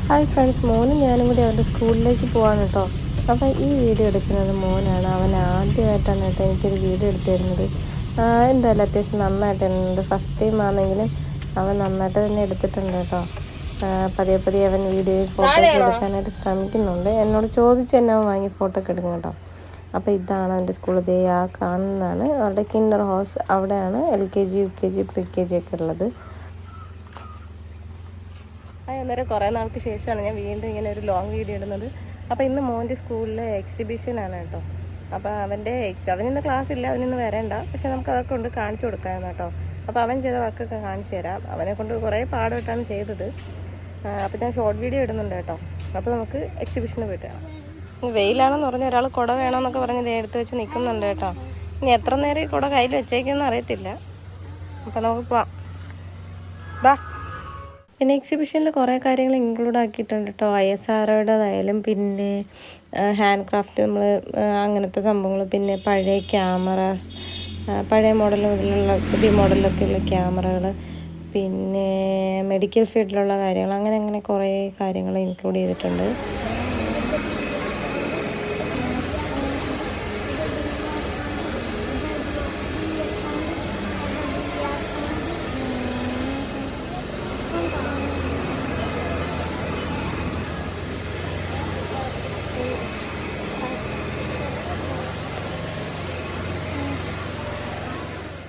Hi friends, മോനും ഞാനും കൂടി അവൻ്റെ സ്കൂളിലേക്ക് പോവാണ് കേട്ടോ. അപ്പോൾ ഈ വീഡിയോ എടുക്കുന്നത് മോനാണ്. അവൻ ആദ്യമായിട്ടാണ് കേട്ടോ എനിക്കൊരു വീഡിയോ എടുത്തു തരുന്നത്. എന്തായാലും അത്യാവശ്യം നന്നായിട്ട് ഉണ്ട്. ഫസ്റ്റ് ടൈം ആണെങ്കിലും അവൻ നന്നായിട്ട് തന്നെ എടുത്തിട്ടുണ്ട് കേട്ടോ. പതിയെ പതിയെ അവൻ വീഡിയോയിൽ ഫോട്ടോ ഒക്കെ എടുക്കാനായിട്ട് ശ്രമിക്കുന്നുണ്ട്. എന്നോട് ചോദിച്ച് തന്നെ അവൻ വാങ്ങി ഫോട്ടോ ഒക്കെ എടുക്കും കേട്ടോ. അപ്പോൾ ഇതാണ് അവൻ്റെ സ്കൂൾ. ദേ ആ കാണുന്നതാണ് അവരുടെ കിൻഡർ ഹൗസ്. അവിടെയാണ് LKG UKG PKG ഒക്കെ ഉള്ളത്. അന്നേരം കുറേ നാൾക്ക് ശേഷമാണ് ഞാൻ വീണ്ടും ഇങ്ങനെ ഒരു ലോങ് വീഡിയോ ഇടുന്നത്. അപ്പോൾ ഇന്ന് മോൻ്റെ സ്കൂളിലെ എക്സിബിഷനാണ് കേട്ടോ. അപ്പോൾ അവനിന്ന് ക്ലാസ് ഇല്ല, അവനിന്ന് വരേണ്ട. പക്ഷെ നമുക്ക് അവർക്കൊണ്ട് കാണിച്ചു കൊടുക്കാമെന്ന് കേട്ടോ. അപ്പോൾ അവൻ ചെയ്ത വർക്കൊക്കെ കാണിച്ചു തരാം. അവനെ കൊണ്ട് കുറേ പാടുമായിട്ടാണ് ചെയ്തത്. അപ്പോൾ ഞാൻ ഷോർട്ട് വീഡിയോ ഇടുന്നുണ്ട് കേട്ടോ. അപ്പോൾ നമുക്ക് എക്സിബിഷന് പോയിട്ട് കാണാം. വെയിലാണെന്ന് പറഞ്ഞ് ഒരാൾ കുട വേണമെന്നൊക്കെ പറഞ്ഞ് ഇത് എടുത്ത് വെച്ച് നിൽക്കുന്നുണ്ട് കേട്ടോ. ഇനി എത്ര നേരം ഈ കുട കയ്യിൽ വെച്ചേക്കെന്ന് അറിയത്തില്ല. അപ്പോൾ നമുക്ക് പോവാം, ബാ. പിന്നെ എക്സിബിഷനിൽ കുറേ കാര്യങ്ങൾ ഇൻക്ലൂഡ് ആക്കിയിട്ടുണ്ട് കേട്ടോ. ISROയുടേതായാലും പിന്നെ ഹാൻഡ് ക്രാഫ്റ്റ് അങ്ങനത്തെ സംഭവങ്ങൾ, പിന്നെ പഴയ ക്യാമറാസ്, പഴയ മോഡൽ മുതലുള്ള പുതിയ മോഡലിലൊക്കെയുള്ള ക്യാമറകൾ, പിന്നെ മെഡിക്കൽ ഫീൽഡിലുള്ള കാര്യങ്ങൾ, അങ്ങനെ കുറേ കാര്യങ്ങൾ ഇൻക്ലൂഡ് ചെയ്തിട്ടുണ്ട്.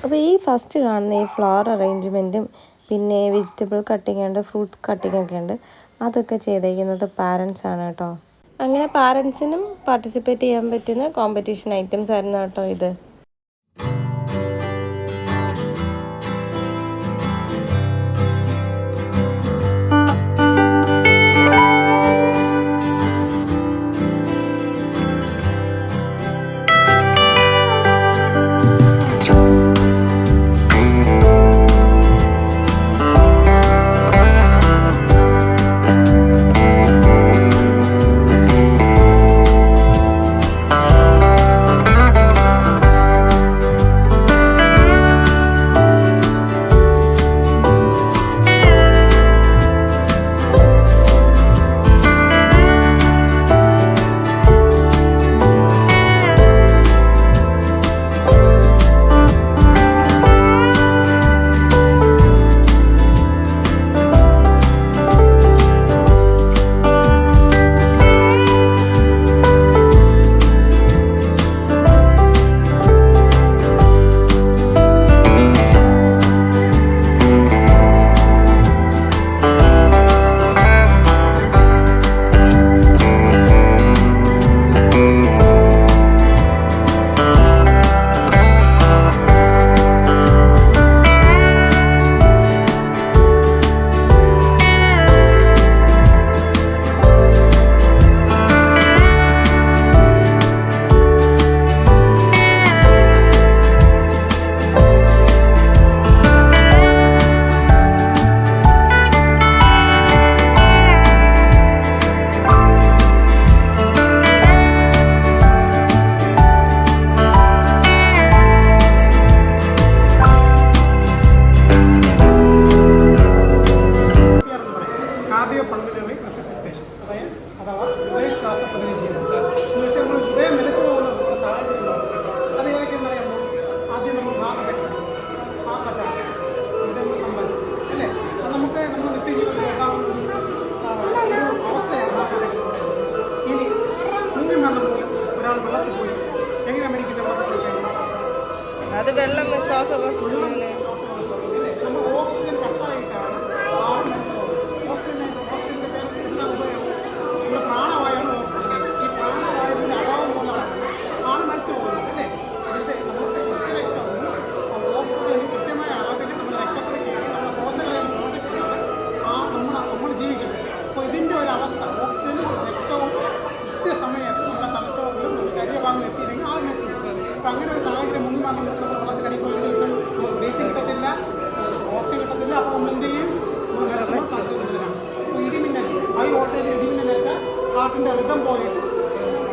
അപ്പോൾ ഈ ഫസ്റ്റ് കാണുന്ന ഈ ഫ്ലവർ അറേഞ്ച്മെൻറ്റും പിന്നെ വെജിറ്റബിൾ കട്ടിങ് ഉണ്ട്, ഫ്രൂട്ട്സ് കട്ടിങ് ഒക്കെ ഉണ്ട്. അതൊക്കെ ചെയ്തേക്കുന്നത് പാരൻസ് ആണ് കേട്ടോ. അങ്ങനെ പാരൻസിനും പാർട്ടിസിപ്പേറ്റ് ചെയ്യാൻ പറ്റുന്ന കോമ്പറ്റീഷൻ ഐറ്റംസ് ആയിരുന്നു കേട്ടോ ഇത്. അത് വെള്ളം ശ്വാസകോശത്തിലാണ്. ഓക്സിജൻ കട്ടായിട്ടാണ് ഓക്സിജന്റെ പേര് എന്താണ് ഉപയോഗം? നമ്മുടെ പ്രാണവായുവാണ് ഓക്സിജൻ. ഈ പ്രാണവായുവിന്റെ അഭാവം മൂലമാണ് ആണ് മരിച്ചു പോകുന്നത് അല്ലേ. നമ്മുടെ ശുദ്ധരക്തവും ഓക്സിജനും കൃത്യമായ അളവിൽ നമ്മുടെ രക്തത്തിൽ കയറി നമ്മുടെ കോശങ്ങളെ പ്രവർത്തിച്ചിട്ടാണ് നമ്മൾ ജീവിക്കുന്നത്. അപ്പോൾ ഇതിൻ്റെ ഒരു അവസ്ഥ, ഓക്സിജനും രക്തവും കൃത്യസമയത്ത് നമ്മുടെ തലച്ചോറിലും നമ്മുടെ ശരീരഭാഗം എത്തിയില്ലെങ്കിൽ ആൾ മരിച്ചു പോകും. അപ്പോൾ അങ്ങനെ ഒരു സാഹചര്യം മുന്നിൽ വന്നു നമ്മൾ വെള്ളത്തിലടി പോയി കിട്ടും, നമുക്ക് ബ്രീത്തിങ് കിട്ടത്തില്ല, ഓക്സിജൻ കിട്ടത്തില്ല. അപ്പോൾ നമ്മൾ എന്ത് ചെയ്യും? നമ്മൾ മരിച്ചു സാധ്യത കൂടുതലാണ്. അപ്പോൾ ഇടിമിന്നൽ, ഹൈ വോൾട്ടേജിൽ ഇടിമിന്നലേറ്റ് ഹാർട്ടിൻ്റെ റിതം പോയിട്ട്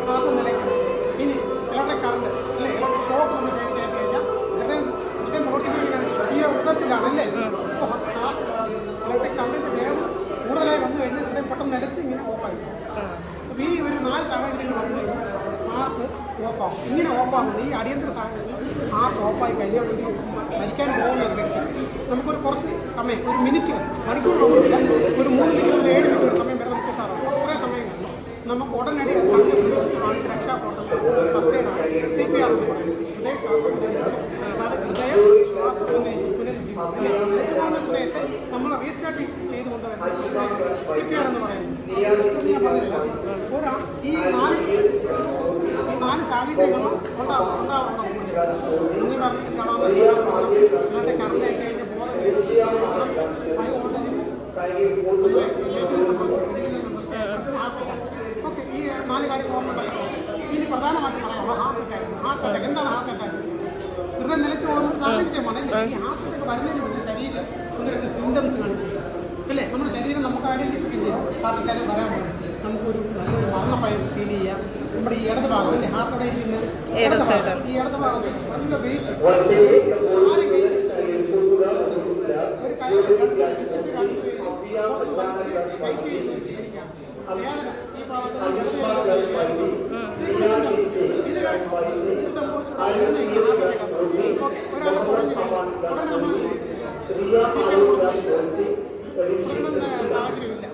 ഹാർട്ട് നിലയ്ക്കും. ഇനി ഇലക്ട്രിക് കറണ്ട് അല്ലേ, ഇലക്ട്രിക് ഷോക്ക് നമ്മൾ ശരീരത്തിലേക്ക് കഴിഞ്ഞാൽ ഹൃദയം പ്രവർത്തിക്കുകയാണ് ഈ ഋതത്തിലാണ് അല്ലേ. അപ്പോൾ ഇലക്ട്രിക് കറണ്ടിൻ്റെ വേവ് കൂടുതലായി വന്നു കഴിഞ്ഞാൽ ഹൃദയം പെട്ടെന്ന് നിലച്ച് ഇങ്ങനെ ഓഫായി. അപ്പോൾ ഈ ഒരു 4 സാഹചര്യങ്ങൾ വന്നു കഴിഞ്ഞാൽ ഹാർട്ട് ഓഫാകും. ഇങ്ങനെ ഓഫാകുന്നത് ഈ അടിയന്തര സാഹചര്യത്തിൽ ഹാർട്ട് ഓഫായി കഴിഞ്ഞാൽ ഒരു മരിക്കാൻ പോകുന്ന ഒരു വ്യക്തി നമുക്കൊരു കുറച്ച് സമയം, ഒരു മിനിറ്റ്, മണിക്കൂറിലൊന്നുമില്ല, ഒരു 3 മിനിറ്റ്, 7 മിനിറ്റ് സമയം വരെ നമുക്ക് കിട്ടാറുണ്ട്. കുറേ സമയങ്ങളിൽ നമുക്ക് ഉടനടി അത് കണ്ടുപിടിച്ച് ആൾക്ക് രക്ഷാപ്രവർത്തനം ഫസ്റ്റ് എയ്ഡാണ് CPR എന്ന് പറയുന്നത്. ഹൃദയ ശ്വാസം പുനരുജ്ജീവനം. അതായത് ഹൃദയം ശ്വാസം പുനരുജ്ജീവനം. നിലച്ചു പോകുന്ന ഹൃദയത്തെ നമ്മൾ റീസ്റ്റാർട്ട് ചെയ്ത് കൊണ്ടുവരുന്നത് CPR എന്ന് പറയുന്നത്. ഞാൻ പറഞ്ഞില്ല, ഈ 4 സാഹചര്യങ്ങളും ഉണ്ടാവണം. നിങ്ങൾ പറഞ്ഞിട്ടുണ്ടാവുന്ന നിങ്ങളുടെ കറണ്ടൊക്കെ അതിൻ്റെ ബോധം ഓക്കെ. ഈ 4 കാര്യങ്ങൾ ഓർമ്മ. ഇനി പ്രധാനമായിട്ട് പറയാനുള്ളത് ഹാർട്ട് അറ്റാക്ക്. ഹാർട്ട് അറ്റാക്ക് എന്താണ്? ഹാർട്ട് അറ്റാക്ക് ഹൃദയം നിലച്ചു പോകുന്ന സാഹചര്യമാണ്. ഈ ഹാർട്ട് അറ്റാക്ക് വരുന്നതിന് മുന്നേ ശരീരം 1-2 സിംറ്റംസ് കാണിച്ചു അല്ലേ? നമ്മുടെ ശരീരം നമുക്ക് ഐഡൻറ്റിഫൈ ചെയ്യും. ഹാർട്ട് അറ്റാക്ക് വരാൻ പോകും. നമുക്കൊരു നല്ലൊരു മരണഭയം ഫീൽ ചെയ്യാം. നമ്മുടെ ഈ ഇടത് ഭാഗം അല്ലേ, ഹാർട്ടോടെ ഇരിക്കുന്ന ഈ ഇടത് ഭാഗം നല്ല വെയിറ്റ്, ഒരു കയ്യിൽ വേദന ഈ ഭാഗത്ത് ഇത് സംഭവിച്ചു. ഓക്കെ, ഒരാളെ ഉടനെ സാഹചര്യമില്ല.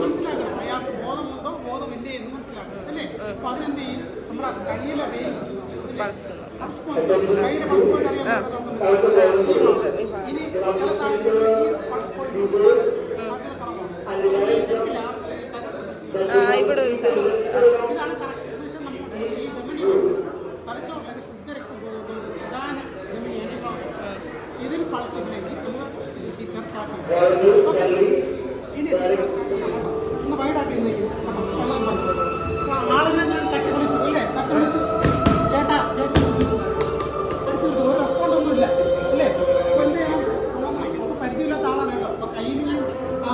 മനസ്സിലാക്കണം അയാൾക്ക് ബോധമുണ്ടോ ബോധമില്ലേ എന്ന് മനസ്സിലാക്കണം അല്ലേ? അപ്പൊ അതിനെന്ത് ചെയ്യും? നമ്മുടെ കയ്യിലെ വെയിൽ പൾസ് പോയിന്റ്, കയ്യിലെ പൾസ് പോയിന്റ് അറിയാൻ ഇനി ചില സാഹചര്യങ്ങളിൽ ഈ പൾസ് പോയിന്റ് സാധ്യത കുറവാണ്. ഇതാണ് കറക്റ്റ് എന്ന് വെച്ചാൽ നമ്മുടെ ഈ ധമനി തലച്ചോറിലേക്ക് ശുദ്ധരക്തം പ്രധാന ധമനിയാണ് ഈ ഭാഗം. ഇതിൽ പൾസ് ഇല്ലെങ്കിൽ നമ്മൾ CPR സ്റ്റാർട്ട് ചെയ്യും. ഇനി CPR സ്റ്റാർട്ട് ചെയ്യാം. ഒന്ന് വൈഡാക്കി ആളിനെ ഞാൻ തട്ടി വിളിച്ചു അല്ലേ? തട്ടി വിളിച്ചു, ചേട്ടാ ചേച്ചി വിളിച്ചു, ഒരു റെസ്പോണ്ട് ഒന്നുമില്ല അല്ലേ? അപ്പോൾ എന്ത് ചെയ്യണം? അപ്പോൾ പരിചയമില്ലാത്ത ആളാണ് കേട്ടോ. അപ്പോൾ കയ്യിൽ ഞാൻ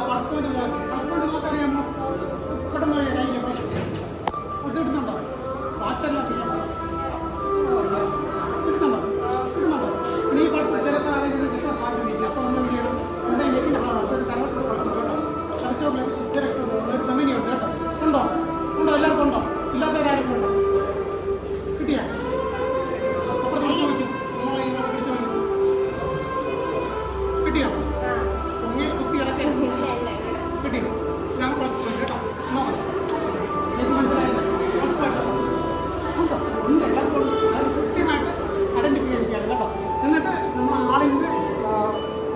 പൾസ് പോയിന്റ് നോക്കി. പൾസ് പോയിന്റ് നോക്കാറിയാമോ? പെട്ടെന്ന് കയ്യിൽ പൾസ് കിട്ടുന്നുണ്ടോ? വാച്ചല്ല കിട്ടുന്നുണ്ടോ? കിട്ടുന്നുണ്ടോ? ഇനി ഈ പൾസ് ചില സാഹചര്യം കിട്ടാൻ സാധ്യതയില്ല. അപ്പോൾ നമ്മൾ എന്ത് ചെയ്യണം? നമ്മുടെ നെക്കിൻ്റെ ഭാഗത്ത് ഒരു കറക്റ്റ് പൾസ് കേട്ടോ. തലച്ചോറിലേക്ക് ശുദ്ധരക്തം ഒരു ധമനിയുണ്ട് കേട്ടോ. ഉണ്ടോ? എല്ലാവർക്കും ഉണ്ടോ? ഇല്ലാത്തവരാരും ഉണ്ടോ? കിട്ടിയാ? അപ്പോൾ വിളിച്ചു നോക്കും. നമ്മളെ വിളിച്ചു നോക്കും. കിട്ടിയോ? പൊങ്ങിയിൽ കുത്തി ഇറക്കി കിട്ടിയോ? ഞാൻ പൾസ് പോയി കേട്ടോ. നോക്കാം, എനിക്ക് മനസ്സിലായില്ല. പൾസ് പോയിട്ട് ഉണ്ട്, എല്ലാവർക്കും കൃത്യമായിട്ട് ഐഡൻറ്റിഫൈ ചെയ്യാം കേട്ടോ. എന്നിട്ട് നമ്മൾ ആളിൻ്റെ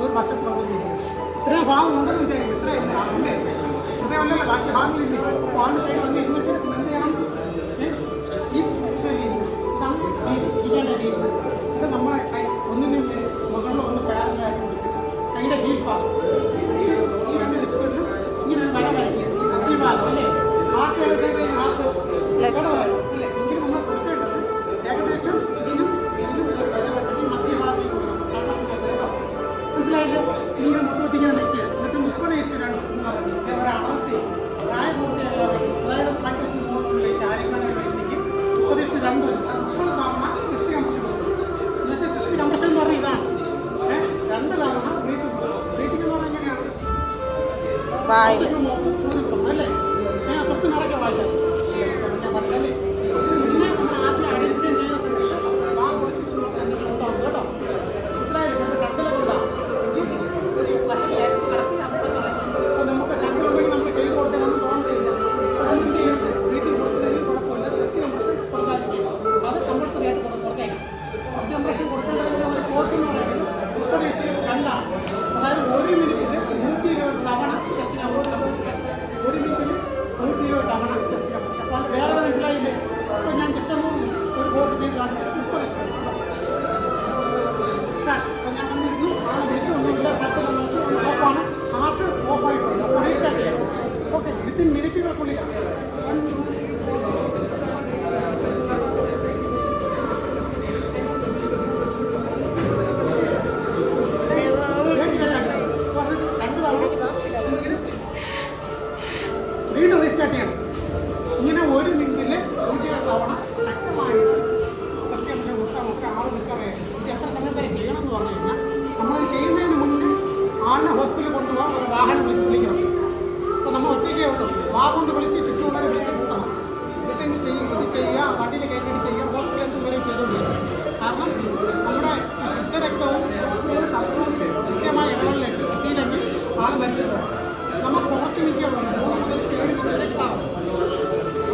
ഒരു വശത്ത് വന്നിരിക്കുന്നത് ഇത്രയും ഭാഗം ഉണ്ടെന്ന് വിചാരിക്കും. ഇത്രയും അല്ലേ? ഹൃദയമല്ലല്ലോ, ബാക്കി ഭാഗങ്ങളില്ലേ? അപ്പോൾ ആളുടെ സൈഡ് വന്നിരുന്നിട്ട് എന്ത് ചെയ്യണം? ഈ പൊസിഷനിൽ ഇതാണ് ഇരിക്കേണ്ട രീതി. ഇത് നമ്മളെ കൈ ഒന്നിനും മുകളിൽ ഒന്ന് പാരലായിട്ട് പിടിച്ചിട്ട് കൈയുടെ ഹീൽ ഭാഗം ഈ 2 ലിക്വിഡിലും ഇങ്ങനെ ഒരു വര വരയ്ക്കുക. ഈ മധ്യഭാഗം അല്ലേ? ഹാർട്ട് ഏത് സൈഡ്? ഹാർട്ട് അല്ലേ? എങ്കിലും നമ്മൾ കൊടുക്കേണ്ടത് ഏകദേശം ഇതിനും ഒരു വര വരച്ചിട്ട് മധ്യഭാഗത്തേക്ക് കൊടുക്കണം. കേട്ടോ, മനസ്സിലായില്ലേ? ഇങ്ങനെ 30 നിൽക്കുക. എന്നിട്ട് 30:2 എന്ന് പറഞ്ഞു ഒരളർത്തി പ്രായപൂർത്തിയായ അതായത് പ്രാക്ടീഷൻ മോഡിലേക്ക് ആരെങ്കിലും വ്യക്തിക്ക് 30:2 30 തവണ ചെസ്റ്റ് കംപ്രഷൻ കൊടുക്കും. എന്ന് വെച്ചാൽ ചെസ്റ്റ് കംപ്രഷൻ എന്ന് പറഞ്ഞാൽ ഇതാണ്. 2 തവണ ബ്രീത്തിങ് കൊടുക്കും. ബ്രീത്തിങ് എന്ന് പറഞ്ഞാൽ എങ്ങനെയാണ്? അല്ലേ? തൊട്ട് നിറയ്ക്ക വായിക്കാം. ഞാൻ പറഞ്ഞല്ലേ, ഇതിന് മുന്നേ നമ്മൾ ആദ്യം ഐഡന്റിഫൈ ചെയ്യുന്ന സമയത്ത് ആ പൊളിച്ചിട്ട് ഉണ്ടാവും കേട്ടോ. മനസ്സിലായില്ലേ? നമ്മുടെ ശബ്ദത്തിലൊക്കെ ഉണ്ടാവും. ഒരു വശം അടിച്ച് കിടത്തി അപ്പോൾ നമുക്ക് ശബ്ദമുണ്ടെങ്കിൽ നമുക്ക് ചെയ്ത് കൊടുക്കാനൊന്നും തോന്നുന്നില്ല. അപ്പോൾ നമ്മൾ എന്ത് ചെയ്യണം? വീട്ടിൽ കൊടുക്കുന്നതിന് കുഴപ്പമില്ല. ചെസ്റ്റ് കംപ്രഷൻ കൊടുക്കാതിരിക്കുക. അത് കമ്പൾസറി ആയിട്ട് കൊടുത്തേക്കാം. ചെസ്റ്റ് കംപ്രഷൻ കൊടുക്കേണ്ടതിന് ഒരു കോഴ്സ് എന്ന് പറയുന്നത് 30:2 അതായത് 1 മിനിറ്റിൽ 120 തവണ ചെസ്റ്റ് കംപ്രഷൻ വരുമ്പോൾ ഒരു വാഹനം വിളിക്കണം. അപ്പോൾ നമ്മൾ ഒറ്റയ്ക്കേ ഉള്ളൂ. വാ കൊണ്ട് വിളിച്ച് ചുറ്റുമുള്ളവരെ വിളിച്ച് കൂട്ടണം. എന്നിട്ട് ഇത് ചെയ്യുക, വണ്ടിയിൽ കയറ്റിയിട്ട് ചെയ്യുക, ഹോസ്പിറ്റലിൽ വരെ ചെയ്തുകൊണ്ടിരിക്കും. കാരണം നമ്മുടെ ശുദ്ധരക്തവും തത്വവും കൃത്യമായ ഇടങ്ങളിലേക്ക് എത്തിയില്ലെങ്കിൽ ആൾ മരിച്ചു പോകും. നമുക്ക് കുറച്ച് മിനിറ്റുള്ളൂ, 3 മുതൽ 7 മിനിറ്റ് വരെ കിട്ടാറുണ്ട്.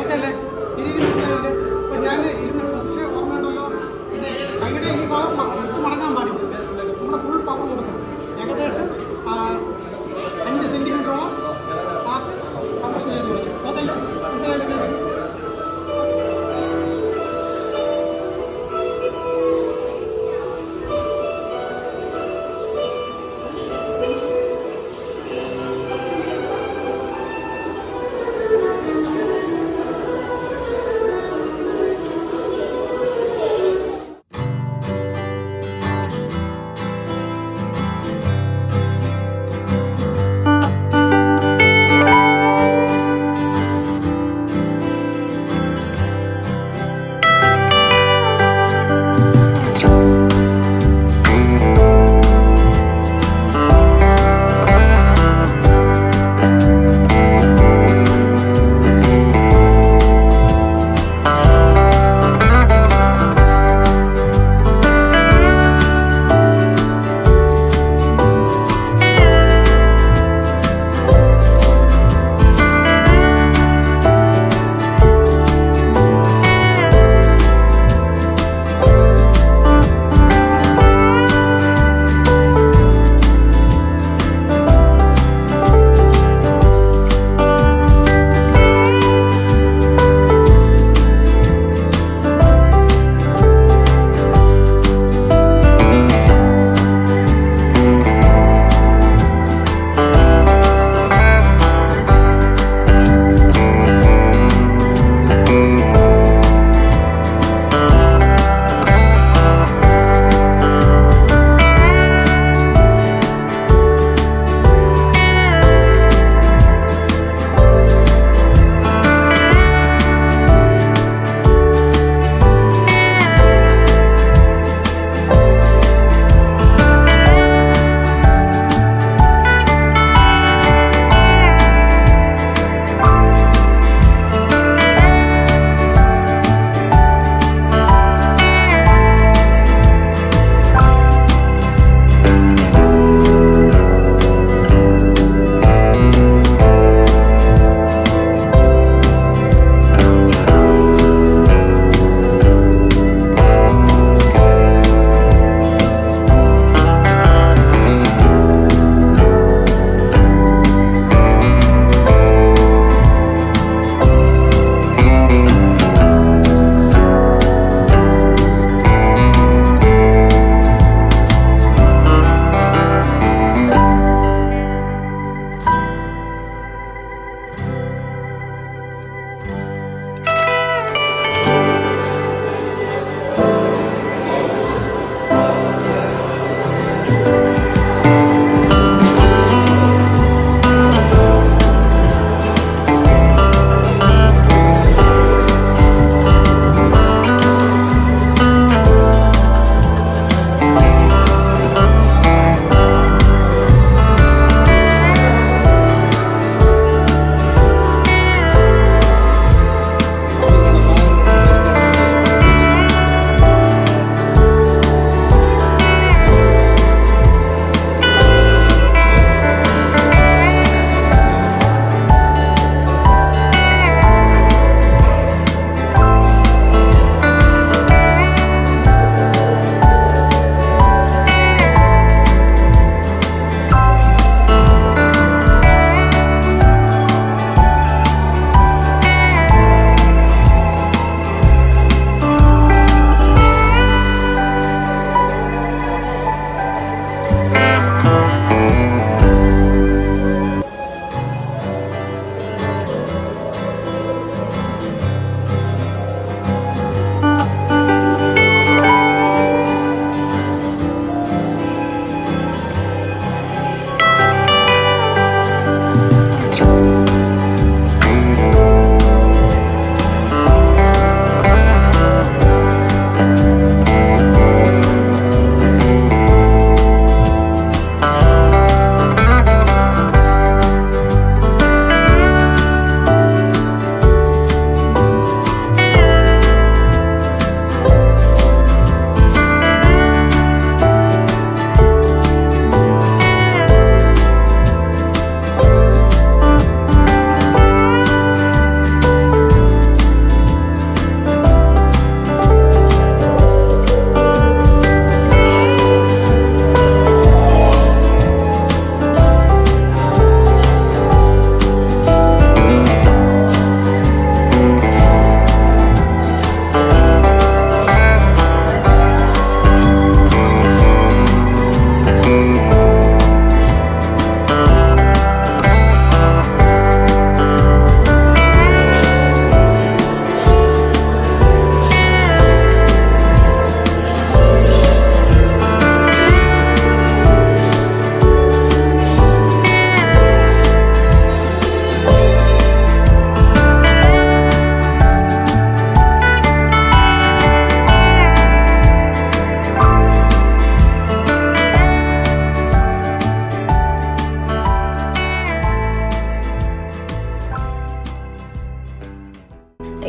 ഓക്കെ അല്ലേ? ഈ രീതി മനസ്സിലായില്ലേ? അപ്പോൾ ഞാൻ ഇരുന്ന പൊസിഷൻ ഓർമ്മയുണ്ടല്ലോ, പിന്നെ കൈയുടെ ഈ ഭാഗം വിട്ട് മടങ്ങാൻ പാടില്ല. നമ്മുടെ ഫുൾ പവർ കൊടുക്കണം. ഏകദേശം 5 സെൻറ്റിമീറ്ററോളം പാർട്ട് കംപ്രഷൻ ചെയ്ത് കൊടുക്കും. ഓക്കെ അല്ലേ? മനസ്സിലായില്ലേ?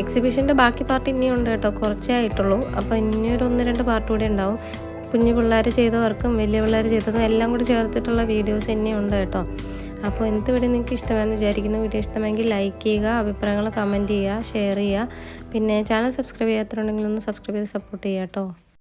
എക്സിബിഷൻ്റെ ബാക്കി പാർട്ട് ഇനിയുണ്ട് കേട്ടോ, കുറച്ചേ ആയിട്ടുള്ളൂ. അപ്പോൾ ഇനിയൊരു 1-2 പാർട്ട് കൂടെ ഉണ്ടാവും. കുഞ്ഞു പിള്ളേർ ചെയ്ത വർക്കും വലിയ പിള്ളേർ ചെയ്തതും എല്ലാം കൂടി ചേർത്തിട്ടുള്ള വീഡിയോസ് ഇനിയുണ്ട് കേട്ടോ. അപ്പോൾ ഇന്നത്തെ വീഡിയോ നിങ്ങൾക്ക് ഇഷ്ടമാണെന്ന് വിചാരിക്കുന്നു. വീഡിയോ ഇഷ്ടമെങ്കിൽ ലൈക്ക് ചെയ്യുക, അഭിപ്രായങ്ങൾ കമൻറ്റ് ചെയ്യുക, ഷെയർ ചെയ്യുക. പിന്നെ ചാനൽ സബ്സ്ക്രൈബ് ചെയ്യാത്തവരുണ്ടെങ്കിൽ ഒന്ന് സബ്സ്ക്രൈബ് ചെയ്ത് സപ്പോർട്ട് ചെയ്യുക കേട്ടോ.